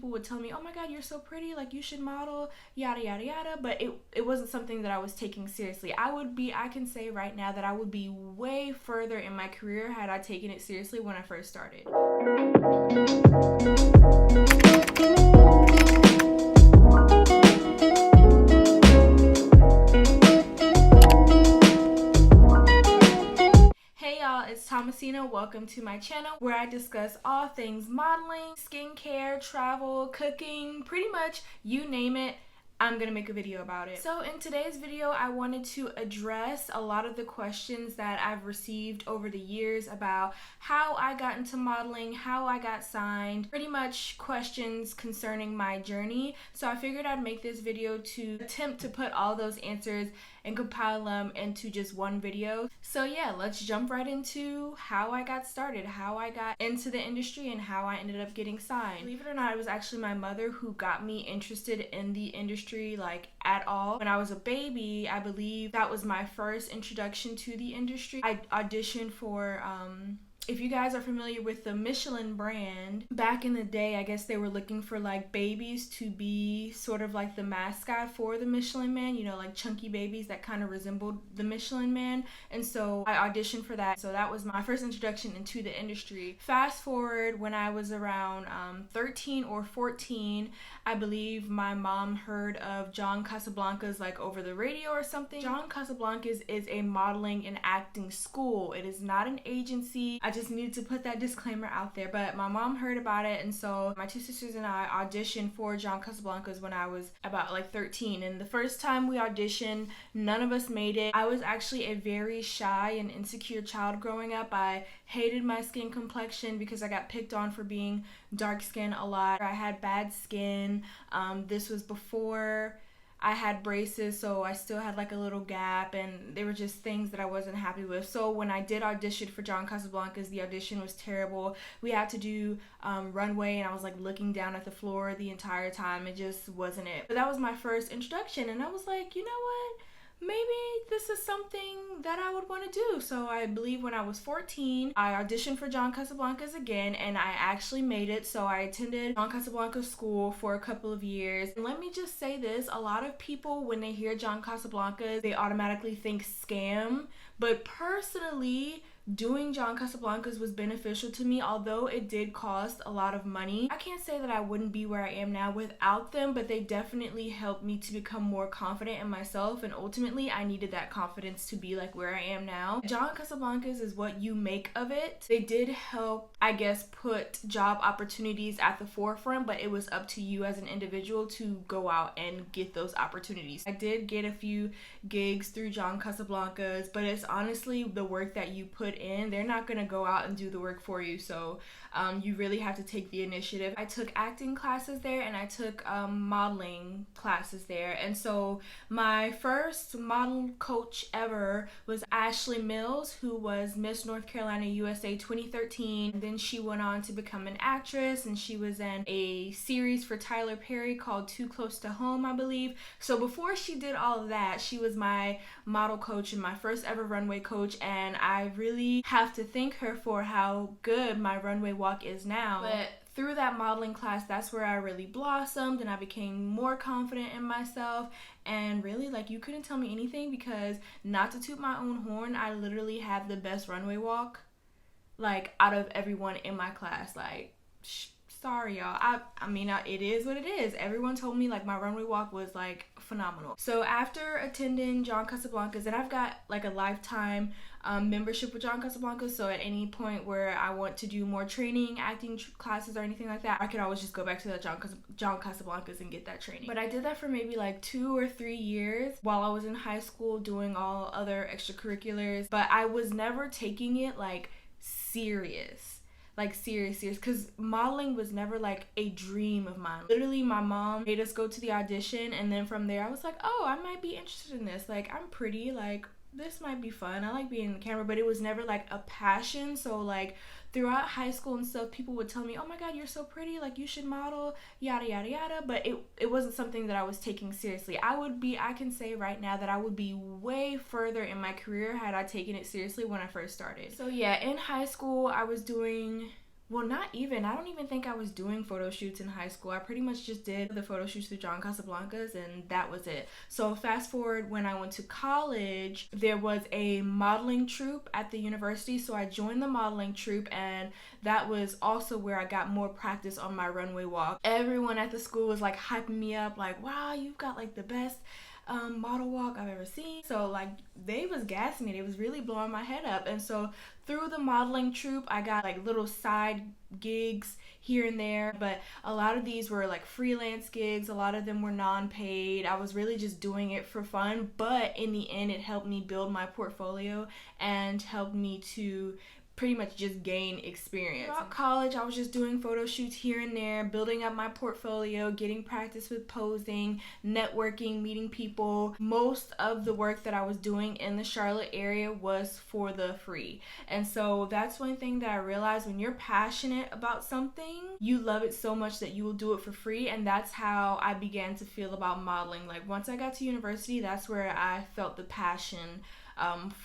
people would tell me, oh my god, you're so pretty, like you should model, yada yada yada, but it wasn't something that I was taking seriously. I can say right now that I would be way further in my career had I taken it seriously when I first started. It's Thomasina. Welcome to my channel where I discuss all things modeling, skincare, travel, cooking, pretty much you name it. I'm gonna make a video about it. So in today's video, I wanted to address a lot of the questions that I've received over the years about how I got into modeling, how I got signed, pretty much questions concerning my journey. So I figured I'd make this video to attempt to put all those answers and compile them into just one video. So yeah, let's jump right into how I got started, how I got into the industry, and how I ended up getting signed. Believe it or not, it was actually my mother who got me interested in the industry, like at all. When I was a baby, I believe that was my first introduction to the industry. I auditioned for if you guys are familiar with the Michelin brand, back in the day, I guess they were looking for like babies to be sort of like the mascot for the Michelin Man, you know, like chunky babies that kind of resembled the Michelin Man. And so I auditioned for that. So that was my first introduction into the industry. Fast forward, when I was around 13 or 14, I believe my mom heard of John Casablancas like over the radio or something. John Casablancas is a modeling and acting school. It is not an agency. I just needed to put that disclaimer out there, but my mom heard about it, and so my two sisters and I auditioned for John Casablancas when I was about like 13. And the first time we auditioned, none of us made it. I was actually a very shy and insecure child growing up. I hated my skin complexion because I got picked on for being dark skinned a lot. I had bad skin. This was before I had braces, so I still had like a little gap, and they were just things that I wasn't happy with. So when I did audition for John Casablancas, the audition was terrible. We had to do runway, and I was like looking down at the floor the entire time. It just wasn't it. But that was my first introduction, and I was like, you know what? Maybe this is something that I would want to do. So I believe when I was 14, I auditioned for John Casablancas again, and I actually made it. So I attended John Casablancas school for a couple of years. And let me just say this, a lot of people, when they hear John Casablancas, they automatically think scam. But personally, doing John Casablancas was beneficial to me, although it did cost a lot of money. I can't say that I wouldn't be where I am now without them, but they definitely helped me to become more confident in myself, and ultimately I needed that confidence to be like where I am now. John Casablancas is what you make of it. They did help, I guess, put job opportunities at the forefront, but it was up to you as an individual to go out and get those opportunities. I did get a few gigs through John Casablancas, but it's honestly the work that you put in. They're not gonna go out and do the work for you, so you really have to take the initiative. I took acting classes there, and I took modeling classes there, and so my first model coach ever was Ashley Mills, who was Miss North Carolina USA 2013. And then she went on to become an actress, and she was in a series for Tyler Perry called Too Close to Home, I believe. So before she did all of that, she was my model coach and my first ever runway coach, and I really have to thank her for how good my runway walk is now. But through that modeling class, that's where I really blossomed, and I became more confident in myself. And really, like, you couldn't tell me anything, because not to toot my own horn, I literally had the best runway walk, like, out of everyone in my class. Like, sorry y'all, I mean it is what it is. Everyone told me like my runway walk was like phenomenal. So after attending John Casablancas, and I've got like a lifetime membership with John Casablancas, so at any point where I want to do more training, acting classes or anything like that, I could always just go back to that John Casablancas and get that training. But I did that for maybe like 2 or 3 years while I was in high school doing all other extracurriculars, but I was never taking it like serious, because modeling was never like a dream of mine. Literally, my mom made us go to the audition, and then from there I was like, oh, I might be interested in this. Like, I'm pretty, like, this might be fun. I like being in the camera, but it was never like a passion. So like throughout high school and stuff, people would tell me, oh my god, you're so pretty, like you should model, yada yada yada, but it wasn't something that I was taking seriously. I can say right now that I would be way further in my career had I taken it seriously when I first started. So yeah, in high school I was doing Well, not even. I don't even think I was doing photo shoots in high school. I pretty much just did the photo shoots through John Casablancas, and that was it. So fast forward, when I went to college, there was a modeling troupe at the university. So I joined the modeling troupe, and that was also where I got more practice on my runway walk. Everyone at the school was like hyping me up, like, wow, you've got like the best model walk I've ever seen. So like they was gassing me. It was really blowing my head up. And so through the modeling troupe, I got like little side gigs here and there, but a lot of these were like freelance gigs. A lot of them were non-paid. I was really just doing it for fun, but in the end it helped me build my portfolio and helped me to pretty much just gain experience. Throughout college, I was just doing photo shoots here and there, building up my portfolio, getting practice with posing, networking, meeting people. Most of the work that I was doing in the Charlotte area was for the free. And so that's one thing that I realized: when you're passionate about something, you love it so much that you will do it for free. And that's how I began to feel about modeling. Like once I got to university, that's where I felt the passion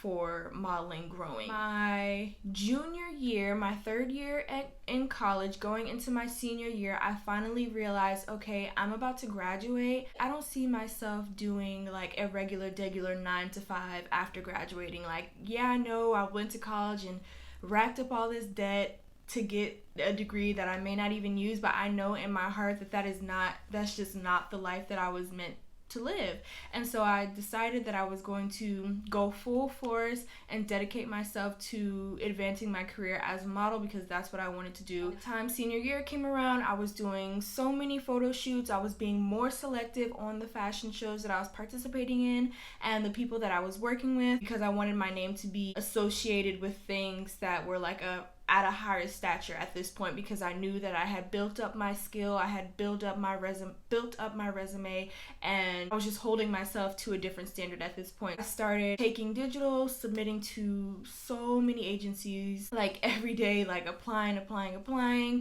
for modeling growing. My junior year, my third year in college, going into my senior year, I finally realized, okay, I'm about to graduate. I don't see myself doing like a regular 9 to 5 after graduating. Like, yeah, I know I went to college and racked up all this debt to get a degree that I may not even use, but I know in my heart that that's just not the life that I was meant to live. And so I decided that I was going to go full force and dedicate myself to advancing my career as a model, because that's what I wanted to do. By the time senior year came around, I was doing so many photo shoots. I was being more selective on the fashion shows that I was participating in and the people that I was working with, because I wanted my name to be associated with things that were like at a higher stature at this point, because I knew that I had built up my skill, I had built up my resume, and I was just holding myself to a different standard at this point. I started taking digital, submitting to so many agencies, like every day, like applying,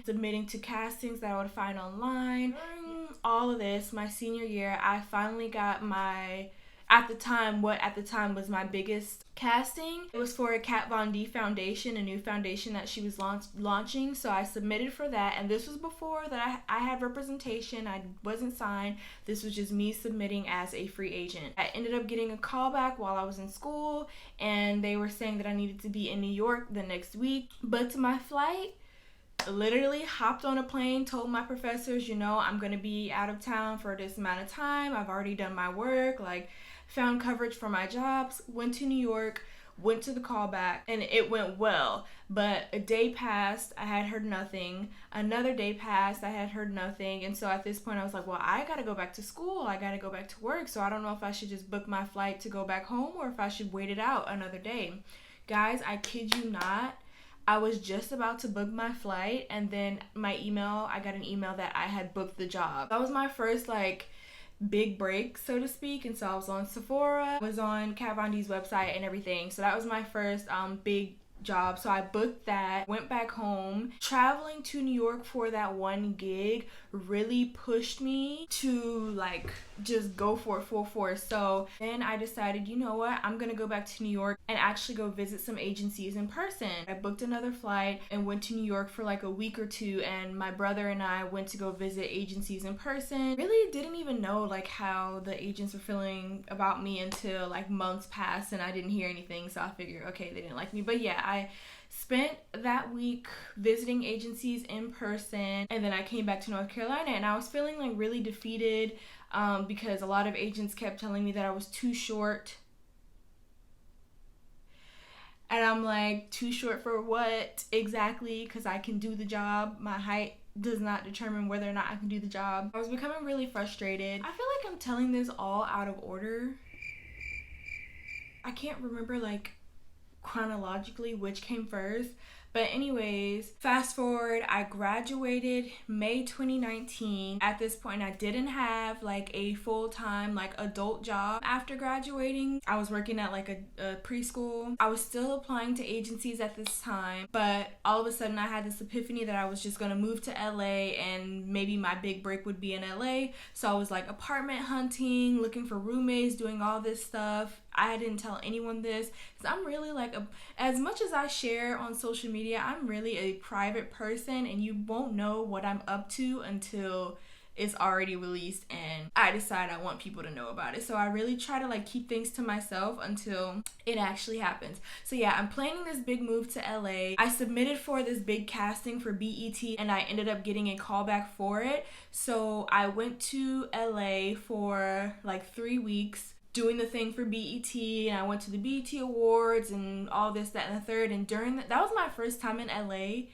submitting to castings that I would find online. During all of this, my senior year, I finally got my at the time was my biggest casting. It was for a Kat Von D foundation, a new foundation that she was launching. So I submitted for that, and this was before that I had representation. I wasn't signed. This was just me submitting as a free agent. I ended up getting a call back while I was in school, and they were saying that I needed to be in New York the next week. But to my flight, literally hopped on a plane, told my professors, I'm going to be out of town for this amount of time. I've already done my work, like found coverage for my jobs, went to New York, went to the callback, and it went well. But a day passed, I had heard nothing. Another day passed, I had heard nothing. And so at this point I was like, well, I gotta go back to school, I gotta go back to work. So I don't know if I should just book my flight to go back home or if I should wait it out another day. Guys, I kid you not, I was just about to book my flight, and then I got an email that I had booked the job. That was my first big break, so to speak. And so I was on Sephora, was on Kat Von D's website and everything. So that was my first big job. So I booked that, went back home. Traveling to New York for that one gig really pushed me to just go for it full force. So then I decided, you know what, I'm gonna go back to New York and actually go visit some agencies in person. I booked another flight and went to New York for a week or two, and my brother and I went to go visit agencies in person. Really didn't even know how the agents were feeling about me until months passed and I didn't hear anything. So I figured, okay, they didn't like me. But yeah, I spent that week visiting agencies in person, and then I came back to North Carolina, and I was feeling really defeated because a lot of agents kept telling me that I was too short. And I'm like, too short for what exactly? Because I can do the job. My height does not determine whether or not I can do the job. I was becoming really frustrated. I feel like I'm telling this all out of order. I can't remember chronologically which came first, but anyways, fast forward, I graduated May 2019. At this point, I didn't have a full-time adult job after graduating. I was working at a preschool. I was still applying to agencies at this time, but all of a sudden I had this epiphany that I was just gonna move to LA and maybe my big break would be in LA. So I was apartment hunting, looking for roommates, doing all this stuff. I didn't tell anyone this because I'm really like, as much as I share on social media, I'm really a private person, and you won't know what I'm up to until it's already released and I decide I want people to know about it. So I really try to like keep things to myself until it actually happens. So yeah, I'm planning this big move to LA. I submitted for this big casting for BET and I ended up getting a callback for it. So I went to LA for like 3 weeks doing the thing for BET, and I went to the BET Awards and all this, that, and the third. And during that was my first time in LA.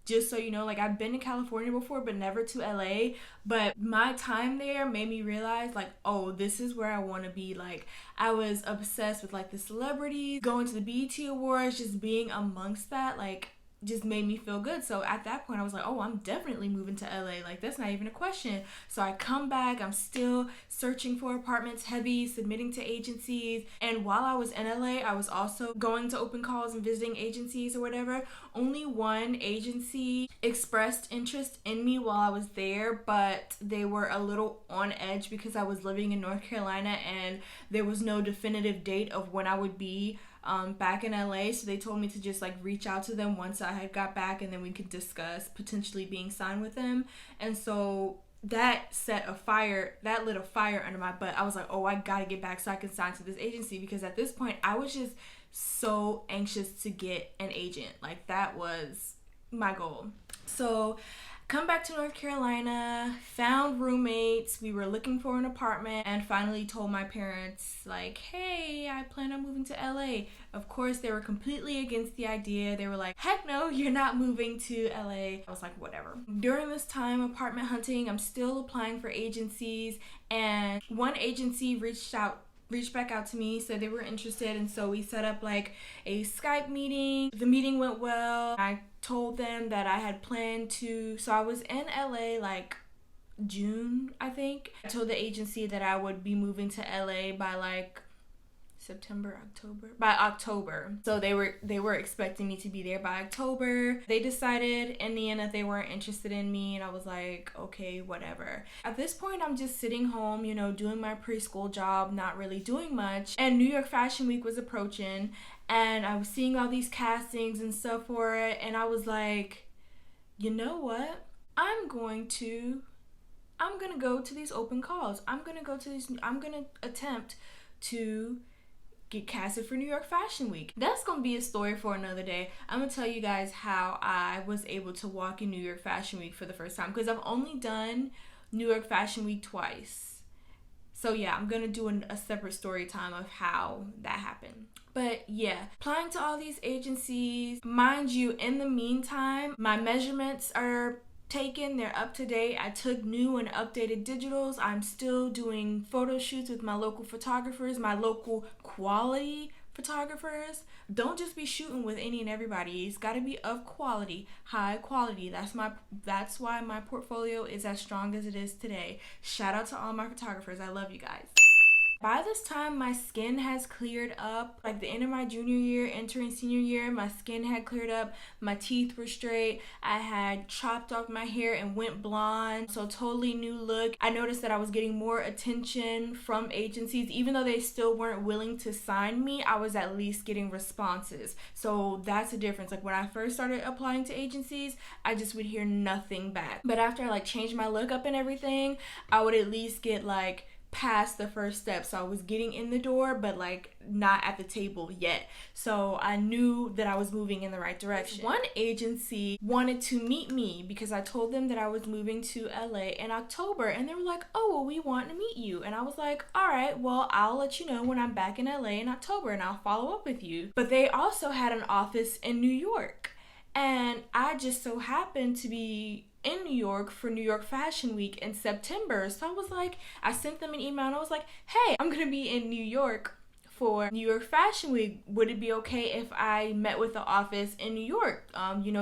Just so you know, like, I've been to California before, but never to LA. But my time there made me realize, like, oh, this is where I want to be. Like, I was obsessed with, like, the celebrities, going to the BET Awards, just being amongst that, like, just made me feel good. So at that point I was like, oh, I'm definitely moving to LA. Like, that's not even a question. So I come back, I'm still searching for apartments, heavy, submitting to agencies. And while I was in LA, I was also going to open calls and visiting agencies or whatever. Only one agency expressed interest in me while I was there, but they were a little on edge because I was living in North Carolina and there was no definitive date of when I would be back in LA. So they told me to just like reach out to them once I had got back, and then we could discuss potentially being signed with them. And so that lit a fire under my butt. I was like, oh, I gotta get back so I can sign to this agency, because at this point I was just so anxious to get an agent. Like, that was my goal. So come back to North Carolina, found roommates, we were looking for an apartment, and finally told my parents, like, hey, I plan on moving to LA. Of course, they were completely against the idea. They were like, heck no, you're not moving to LA. I was like, whatever. During this time, apartment hunting, I'm still applying for agencies, and one agency reached back out to me, said they were interested, and so we set up like a Skype meeting. The meeting went well. I told them that I had planned to, so I was in LA like June, I think. I told the agency that I would be moving to LA by like by October. So they were expecting me to be there by October. They decided in the end that they weren't interested in me, and I was like, okay, whatever. At this point, I'm just sitting home, you know, doing my preschool job, not really doing much. And New York Fashion Week was approaching, and I was seeing all these castings and stuff for it, and I was like, you know what? I'm gonna go to these open calls. I'm gonna attempt to get casted for New York Fashion Week. That's gonna be a story for another day. I'm gonna tell you guys how I was able to walk in New York Fashion Week for the first time, because I've only done New York Fashion Week twice. So yeah, I'm gonna do a separate story time of how that happened. But yeah, applying to all these agencies. Mind you, in the meantime, my measurements are taken, they're up to date. I took new and updated digitals. I'm still doing photo shoots with my local photographers, my local quality photographers. Don't just be shooting with any and everybody. It's got to be of quality, high quality. That's why my portfolio is as strong as it is today. Shout out to all my photographers. I love you guys. By this time, my skin has cleared up. Like the end of my junior year, entering senior year, my skin had cleared up. My teeth were straight. I had chopped off my hair and went blonde. So totally new look. I noticed that I was getting more attention from agencies. Even though they still weren't willing to sign me, I was at least getting responses. So that's the difference. Like when I first started applying to agencies, I just would hear nothing back. But after I like changed my look up and everything, I would at least get like past the first step. So I was getting in the door, but like not at the table yet. So I knew that I was moving in the right direction. One agency wanted to meet me because I told them that I was moving to LA in October, and they were like, oh, well, we want to meet you. And I was like, all right, well, I'll let you know when I'm back in LA in October and I'll follow up with you. But they also had an office in New York, and I just so happened to be in New York for New York Fashion Week in September. So I was like, I sent them an email and I was like, hey, I'm gonna be in New York for New York Fashion Week. Would it be okay if I met with the office in New York?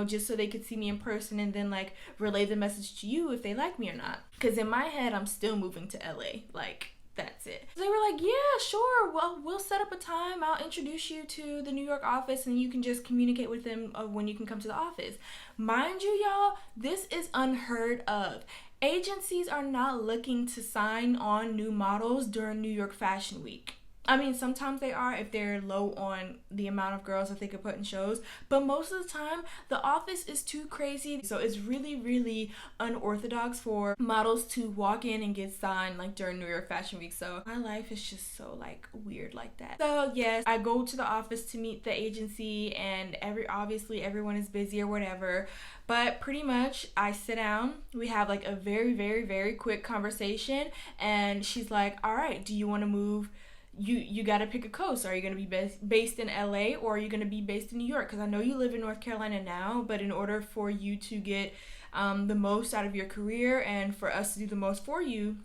Just so they could see me in person and then like relay the message to you if they like me or not. Because in my head, I'm still moving to LA. Like, that's it. They were like, yeah, sure. Well, we'll set up a time. I'll introduce you to the New York office and you can just communicate with them when you can come to the office. Mind you, y'all, this is unheard of. Agencies are not looking to sign on new models during New York Fashion Week. I mean, sometimes they are if they're low on the amount of girls that they could put in shows, but most of the time the office is too crazy. So it's really, really unorthodox for models to walk in and get signed like during New York Fashion Week. So my life is just so like weird like that. So yes, I go to the office to meet the agency, and obviously everyone is busy or whatever, but pretty much I sit down, we have like a very, very, very quick conversation, and she's like, all right, do you want to move? You got to pick a coast. Are you going to be based in LA, or are you going to be based in New York? Because I know you live in North Carolina now, but in order for you to get the most out of your career and for us to do the most for you,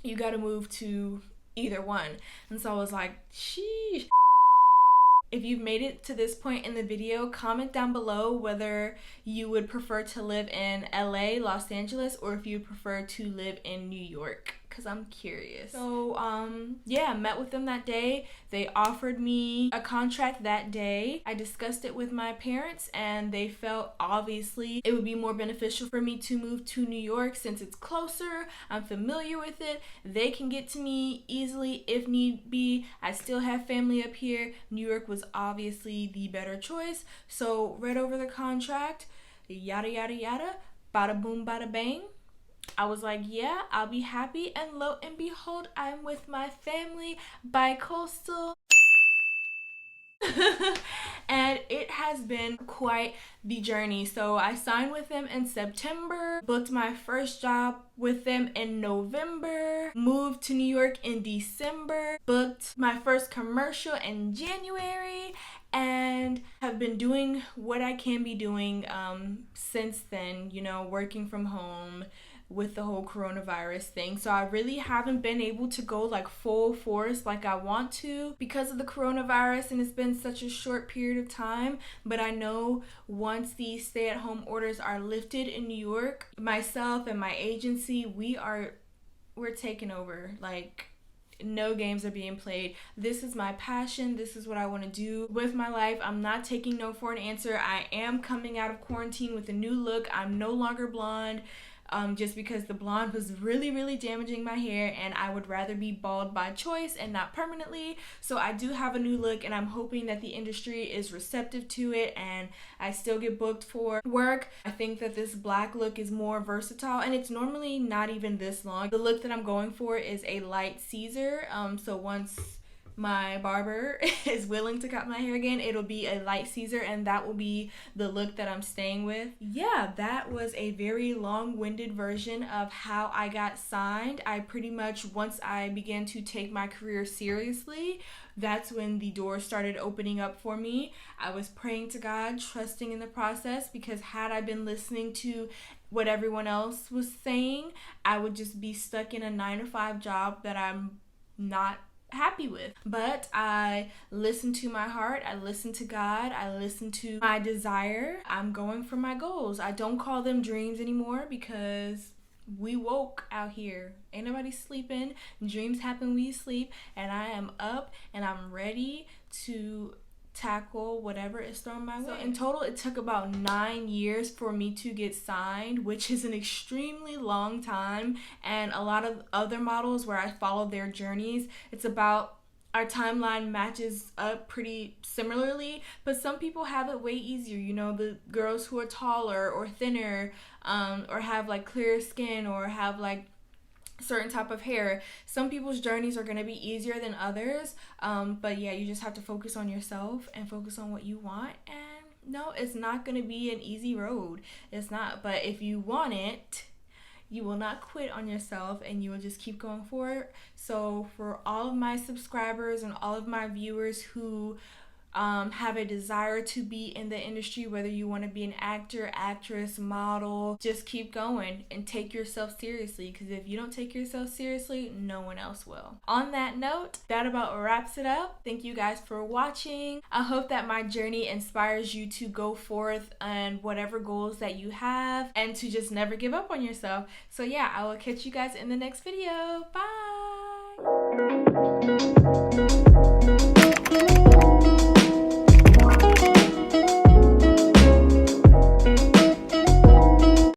you got to move to either one. And so I was like, sheesh. If you've made it to this point in the video, comment down below whether you would prefer to live in LA, Los Angeles, or if you prefer to live in New York, because I'm curious. So yeah, I met with them that day. They offered me a contract that day. I discussed it with my parents, and they felt obviously it would be more beneficial for me to move to New York since it's closer. I'm familiar with it. They can get to me easily if need be. I still have family up here. New York was obviously the better choice. So read over the contract, yada yada yada, bada boom bada bang. I was like, yeah, I'll be happy, and lo and behold, I'm with my family bi-coastal. And it has been quite the journey. So I signed with them in September, booked my first job with them in November, moved to New York in December, booked my first commercial in January, and have been doing what I can be doing since then, you know, working from home with the whole coronavirus thing. So I really haven't been able to go like full force like I want to because of the coronavirus, and it's been such a short period of time. But I know once these stay-at-home orders are lifted in New York, myself and my agency, we're taking over. Like, no games are being played. This is my passion. This is what I want to do with my life. I'm not taking no for an answer. I am coming out of quarantine with a new look. I'm no longer blonde. Just because the blonde was really, really damaging my hair, and I would rather be bald by choice and not permanently. So I do have a new look, and I'm hoping that the industry is receptive to it and I still get booked for work. I think that this black look is more versatile, and it's normally not even this long. The look that I'm going for is a light Caesar. So once my barber is willing to cut my hair again, it'll be a light Caesar, and that will be the look that I'm staying with. Yeah, that was a very long-winded version of how I got signed. I pretty much, once I began to take my career seriously, that's when the doors started opening up for me. I was praying to God, trusting in the process, because had I been listening to what everyone else was saying, I would just be stuck in a 9-to-5 job that I'm not happy with. But I listened to my heart, I listened to God, I listened to my desire. I'm going for my goals. I don't call them dreams anymore because we woke out here. Ain't nobody sleeping. Dreams happen when you sleep, and I am up and I'm ready to tackle whatever is thrown my way. So in total, it took about 9 years for me to get signed, which is an extremely long time. And a lot of other models where I follow their journeys, it's about, our timeline matches up pretty similarly, but some people have it way easier. You know, the girls who are taller or thinner, or have like clearer skin, or have like certain type of hair. Some people's journeys are going to be easier than others, but yeah, you just have to focus on yourself and focus on what you want. And no, it's not going to be an easy road. It's not. But if you want it, you will not quit on yourself, and you will just keep going forward. So for all of my subscribers and all of my viewers who have a desire to be in the industry, whether you want to be an actor, actress, model, just keep going and take yourself seriously, because if you don't take yourself seriously, no one else will. On that note, that about wraps it up. Thank you guys for watching. I hope that my journey inspires you to go forth and whatever goals that you have, and to just never give up on yourself. So yeah, I will catch you guys in the next video. Bye!